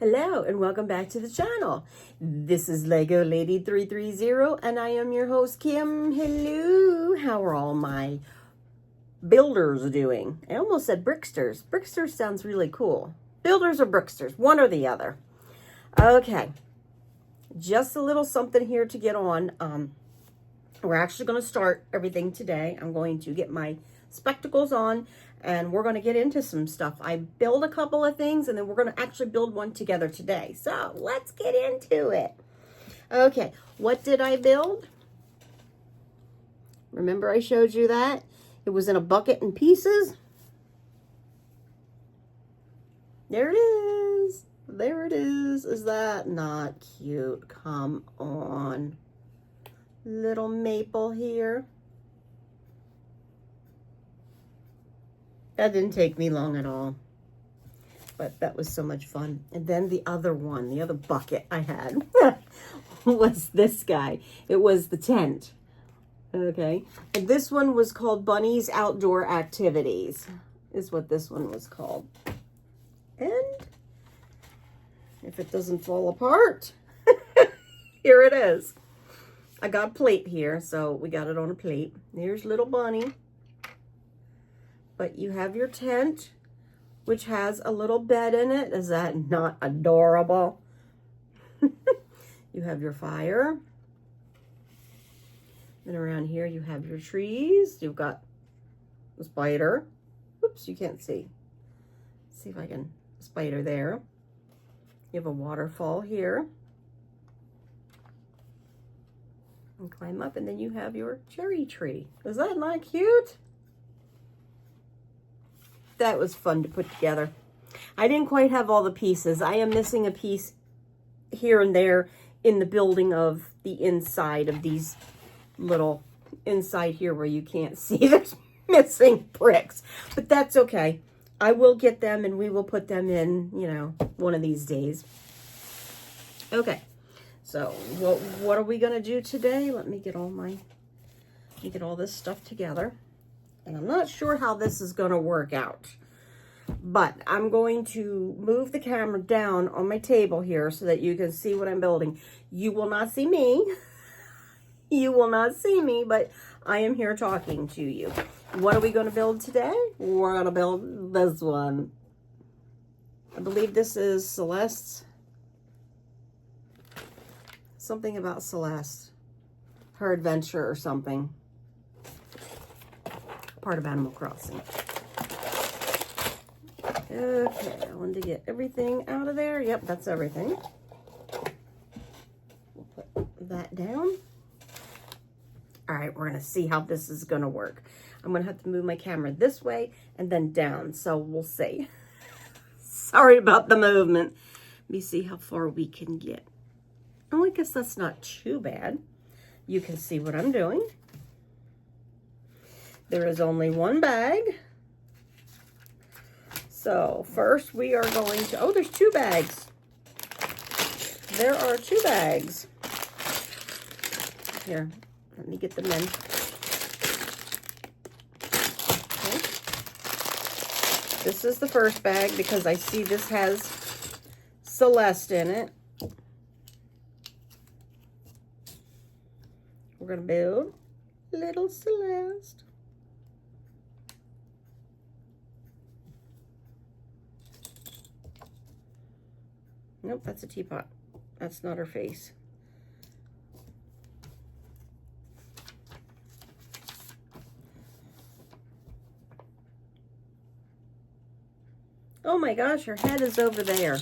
Hello and welcome back to the channel. This is Lego Lady 330 and I am your host Kim. Hello. How are all my builders doing? I almost said bricksters. Bricksters sounds really cool. Builders or bricksters, one or the other. Okay. Just a little something here to get on. We're actually going to start everything today. I'm going to get my spectacles on and we're going to get into some stuff. I build a couple of things and then we're going to actually build one together today. So let's get into it. Okay, what did I build? Remember I showed you that? It was in a bucket and pieces. There it is. There it is. Is that not cute? Come on. Little maple here. That didn't take me long at all, but that was so much fun. And then the other one, the other bucket I had was this guy. It was the tent, okay? And this one was called Bunny's Outdoor Activities, is what this one was called. And if it doesn't fall apart, here it is. I got a plate here, so we got it on a plate. Here's little Bunny. But you have your tent, which has a little bed in it. Is that not adorable? You have your fire. And around here you have your trees. You've got the spider. Oops, you can't see. Let's see if I can, spider there. You have a waterfall here. And climb up, and then you have your cherry tree. Is that not cute? That was fun to put together. I didn't quite have all the pieces. I am missing a piece here and there in the building of the inside of these little, inside here where you can't see. There's missing bricks, but that's okay. I will get them and we will put them in, you know, one of these days. Okay, so what are we gonna do today? Let me get all this stuff together. And I'm not sure how this is going to work out, but I'm going to move the camera down on my table here so that you can see what I'm building. You will not see me. You will not see me, but I am here talking to you. What are we going to build today? We're going to build this one. I believe this is Celeste's. Something about Celeste. Her adventure or something. Part of Animal Crossing. Okay, I wanted to get everything out of there. Yep, that's everything. We'll put that down. All right, we're going to see how this is going to work. I'm going to have to move my camera this way and then down, so we'll see. Sorry about the movement. Let me see how far we can get. Oh, I guess that's not too bad. You can see what I'm doing. There is only one bag. So first we are going to, oh, there's two bags. There are two bags. Here, let me get them in. Okay. This is the first bag because I see this has Celeste in it. We're gonna build little Celeste. Nope, that's a teapot. That's not her face. Oh my gosh, her head is over there.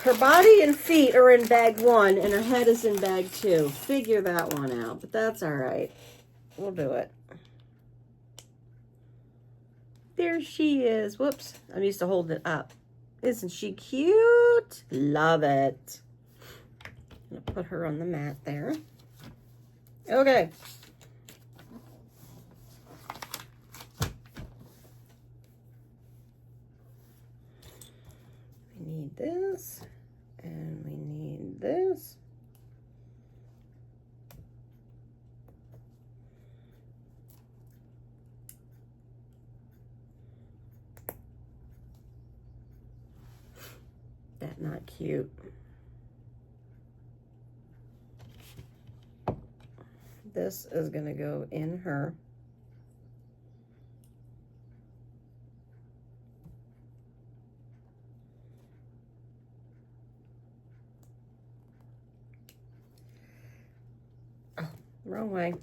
Her body and feet are in bag 1 and her head is in bag 2. Figure that one out, but that's all right. We'll do it. There she is. Whoops. I'm used to holding it up. Isn't she cute? Love it. I'm going to put her on the mat there. Okay. We need this. And we need this. That not cute. This is gonna go in her. Oh, wrong way.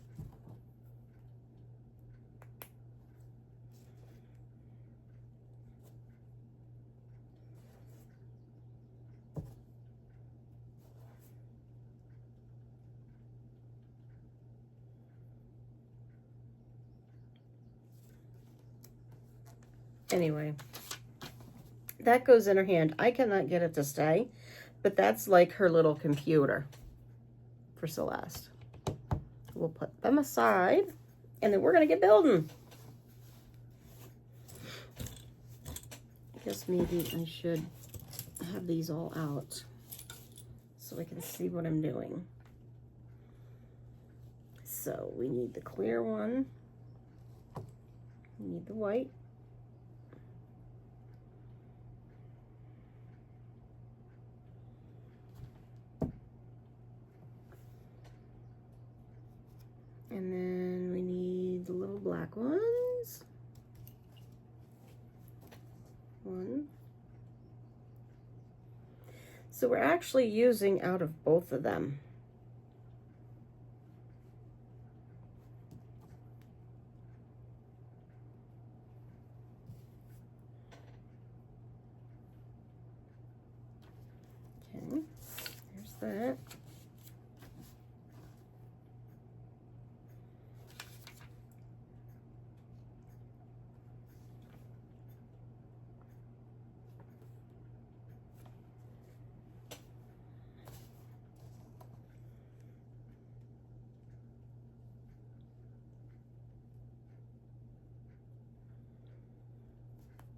Anyway, that goes in her hand. I cannot get it to stay, but that's like her little computer for Celeste. We'll put them aside, and then we're going to get building. I guess maybe I should have these all out so I can see what I'm doing. So we need the clear one. We need the white. And then we need the little black ones. One. So we're actually using out of both of them. Okay, there's that.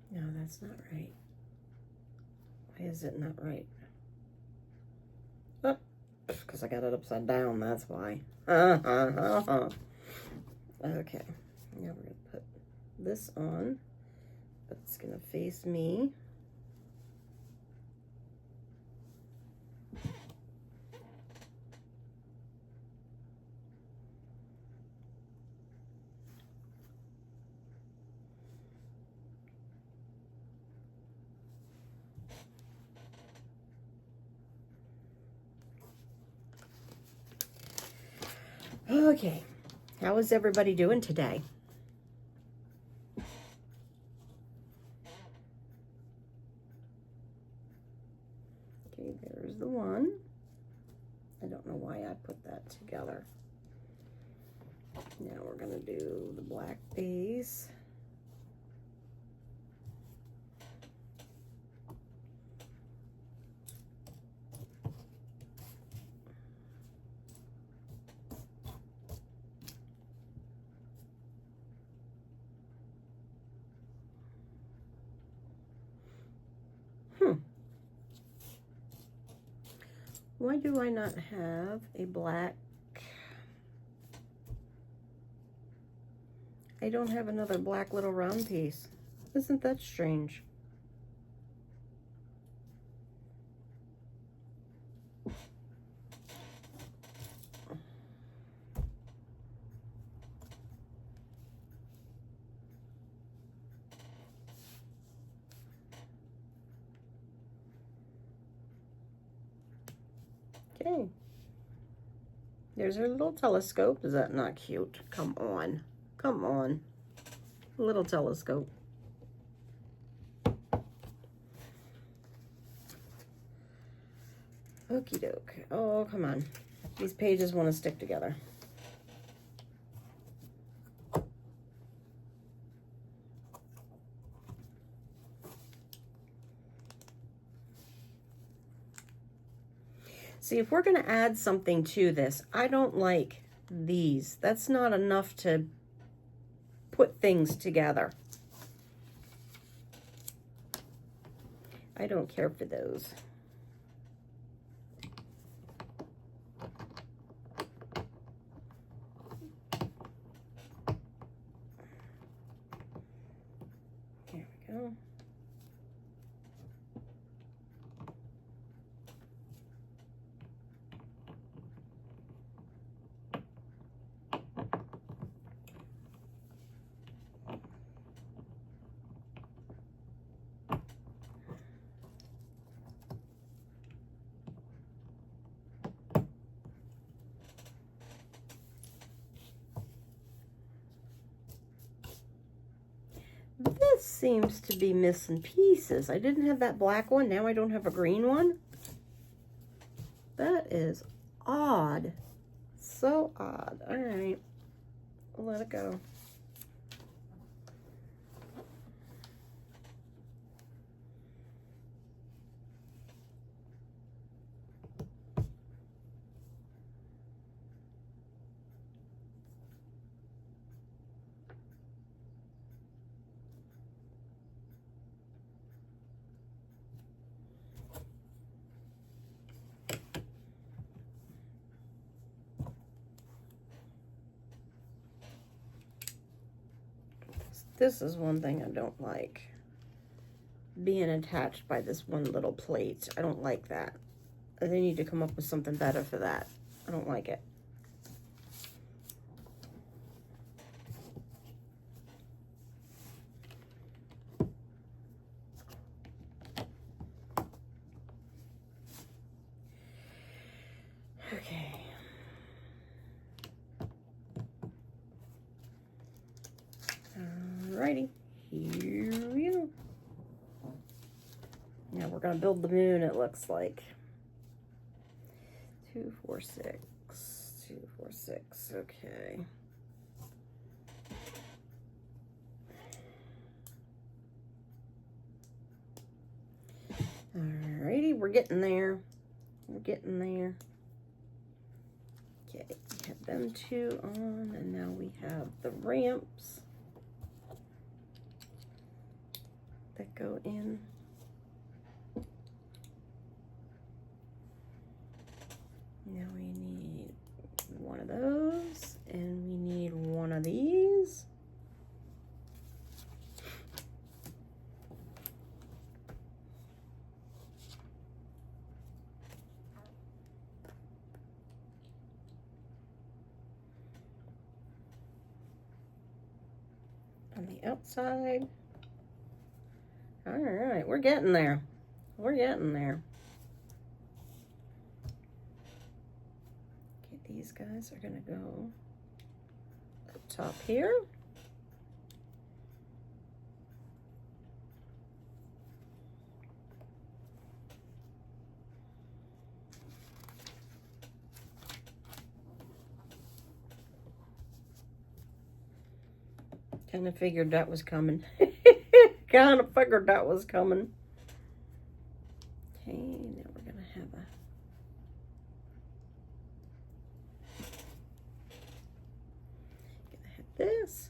No, that's not right. Why is it not right? Oh, because I got it upside down, that's why. Okay, now we're going to put this on, but it's going to face me. Okay, how is everybody doing today? Okay, there's the one. I don't know why I put that together. Now we're gonna do the black base. Why do I not have a black? I don't have another black little round piece. Isn't that strange? Okay. There's our little telescope. Is that not cute? Come on. Come on. Little telescope. Okie doke. Oh, come on. These pages want to stick together. See, if we're going to add something to this, I don't like these. That's not enough to put things together. I don't care for those. There we go. This seems to be missing pieces. I didn't have that black one. Now I don't have a green one. That is odd. So odd. All right. We'll let it go. This is one thing I don't like. Being attached by this one little plate. I don't like that. They need to come up with something better for that. I don't like it. Okay. Alrighty, here we go. Now we're gonna build the moon, it looks like. 2, 4, 6. 2, 4, 6. Okay. Alrighty, we're getting there. We're getting there. Okay, we have them two on, and now we have the ramps that go in. Now we need one of those, and we need one of these. On the outside. All right, we're getting there. We're getting there. Okay, these guys are gonna go up top here. Kind of figured that was coming. Kind of figured that was coming. Okay, now we're gonna have this.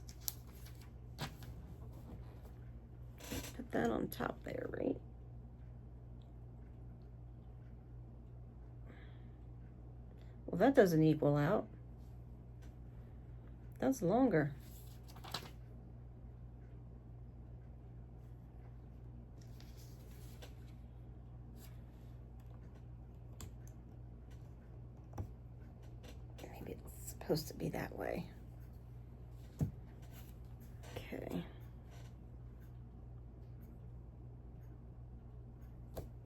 Put that on top there, right? Well, that doesn't equal out. That's longer. Maybe it's supposed to be that way. Okay.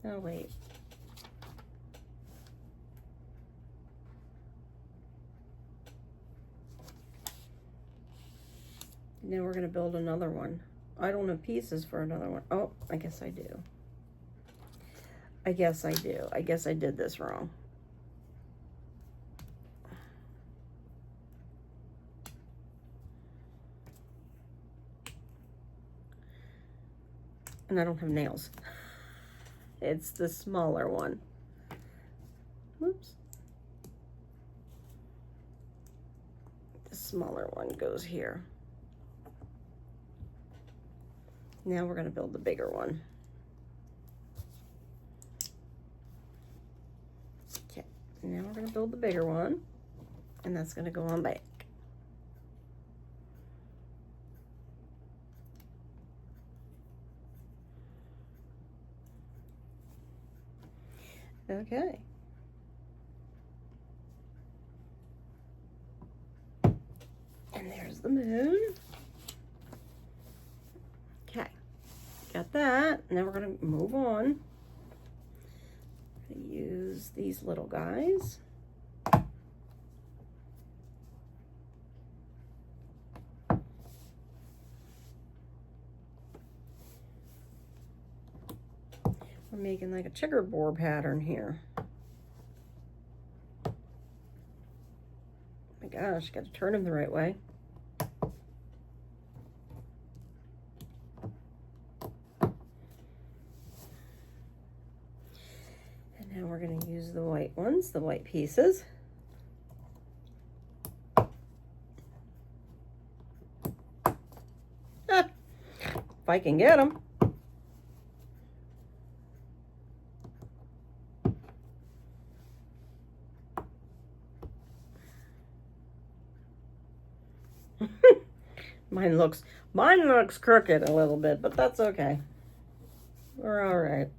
Oh, wait. Now we're going to build another one. I don't have pieces for another one. Oh, I guess I do. I guess I do. I guess I did this wrong. And I don't have nails. It's the smaller one. Whoops. The smaller one goes here. Now we're going to build the bigger one. Okay, now we're going to build the bigger one, and that's going to go on back. Okay. And there's the moon. Okay, got that. Now we're going to move on. Use these little guys. I'm making like a checkerboard pattern here. Oh my gosh, got to turn them the right way. And now we're going to use the white ones, the white pieces. If I can get them. Mine looks crooked a little bit, but that's okay. We're all right.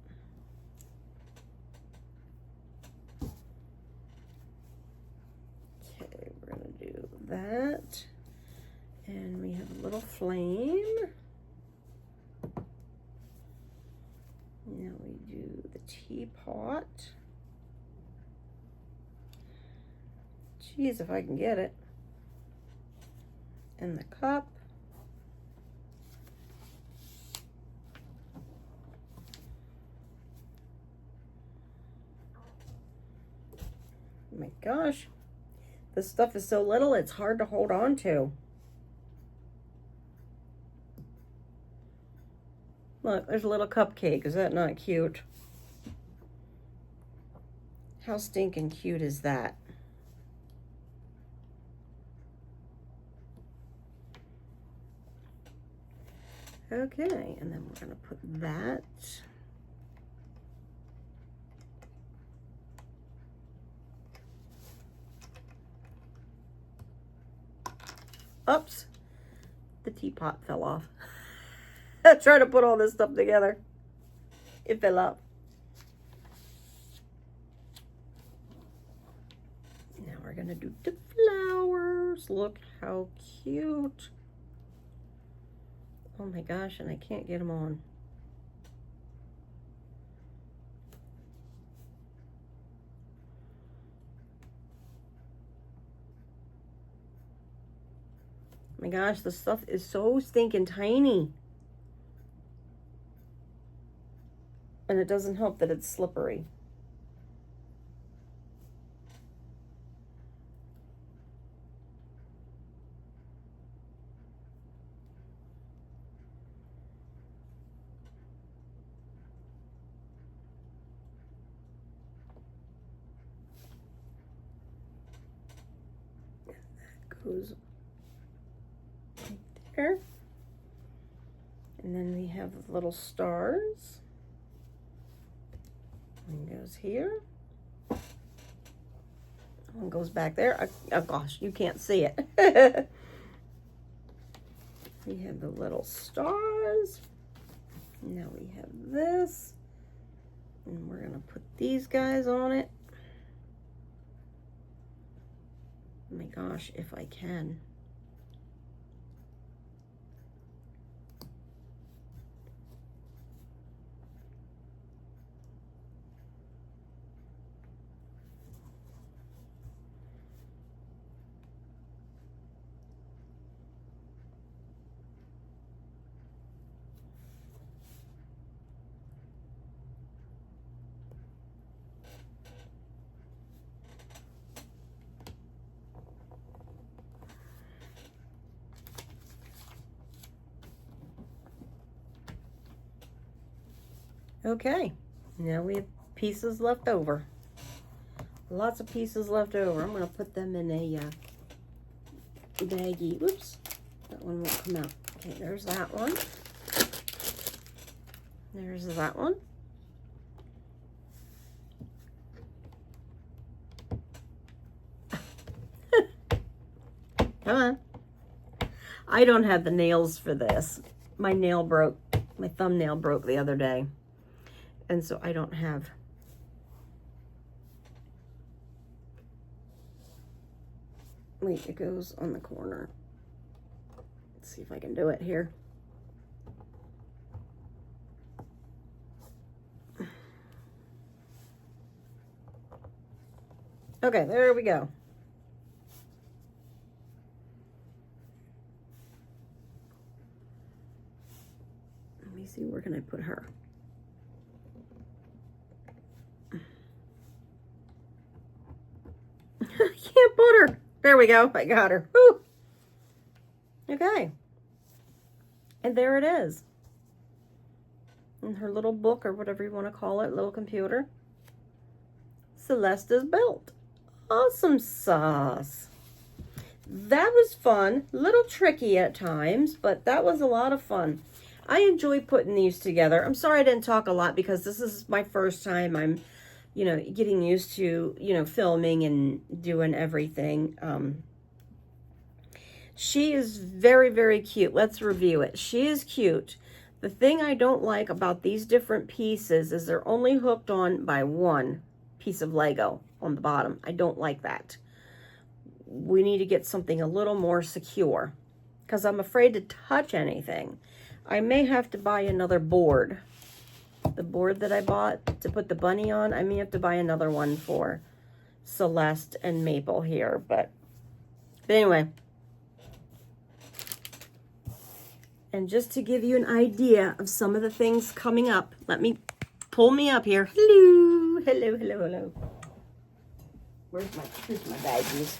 Okay, we're gonna do that. And we have a little flame. Now we do the teapot. Jeez, if I can get it. And the cup. Oh my gosh, this stuff is so little, it's hard to hold on to. Look, there's a little cupcake. Is that not cute? How stinking cute is that? Okay, and then we're gonna put that. Oops, the teapot fell off. I tried to put all this stuff together. It fell off. Now we're gonna do the flowers. Look how cute. Oh my gosh, and I can't get them on. Oh my gosh, the stuff is so stinking tiny. And it doesn't help that it's slippery. Goes right there. And then we have little stars. One goes here. One goes back there. Oh gosh, you can't see it. We have the little stars. Now we have this. And we're gonna put these guys on it. Oh my gosh, if I can. Okay, now we have pieces left over. Lots of pieces left over. I'm going to put them in a baggie. Whoops, that one won't come out. Okay, there's that one. There's that one. Come on. I don't have the nails for this. My nail broke. My thumbnail broke the other day. And so I don't have. Wait, it goes on the corner. Let's see if I can do it here. Okay, there we go. Let me see, where can I put her? can't put her. There we go. I got her. Woo. Okay. And there it is. In her little book, or whatever you want to call it, little computer. Celeste is built. Awesome sauce. That was fun. A little tricky at times, but that was a lot of fun. I enjoy putting these together. I'm sorry I didn't talk a lot because this is my first time. I'm, getting used to, filming and doing everything. She is very, very cute. Let's review it. She is cute. The thing I don't like about these different pieces is they're only hooked on by one piece of Lego on the bottom. I don't like that. We need to get something a little more secure because I'm afraid to touch anything. I may have to buy another board. The board that I bought to put the bunny on, I may have to buy another one for Celeste and Maple here. But anyway. And just to give you an idea of some of the things coming up, pull me up here. Hello, hello, hello, hello. Here's my baggies.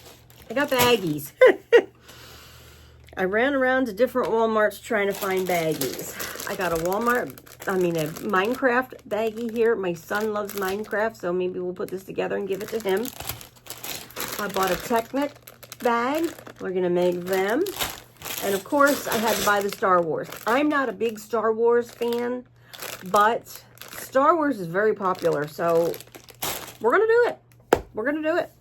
I got baggies. I ran around to different Walmarts trying to find baggies. I got a Minecraft baggie here. My son loves Minecraft, so maybe we'll put this together and give it to him. I bought a Technic bag. We're going to make them. And of course, I had to buy the Star Wars. I'm not a big Star Wars fan, but Star Wars is very popular, so we're going to do it. We're going to do it.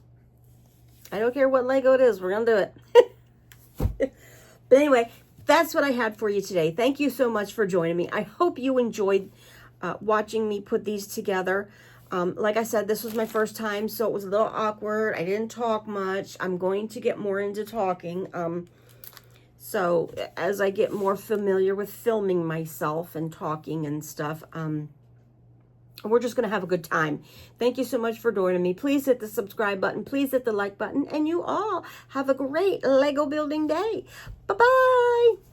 I don't care what Lego it is. We're going to do it. But anyway, that's what I had for you today. Thank you so much for joining me. I hope you enjoyed watching me put these together. Like I said, this was my first time, so it was a little awkward. I didn't talk much. I'm going to get more into talking. So as I get more familiar with filming myself and talking and stuff, we're just going to have a good time. Thank you so much for joining me. Please hit the subscribe button. Please hit the like button. And you all have a great Lego building day. Bye-bye.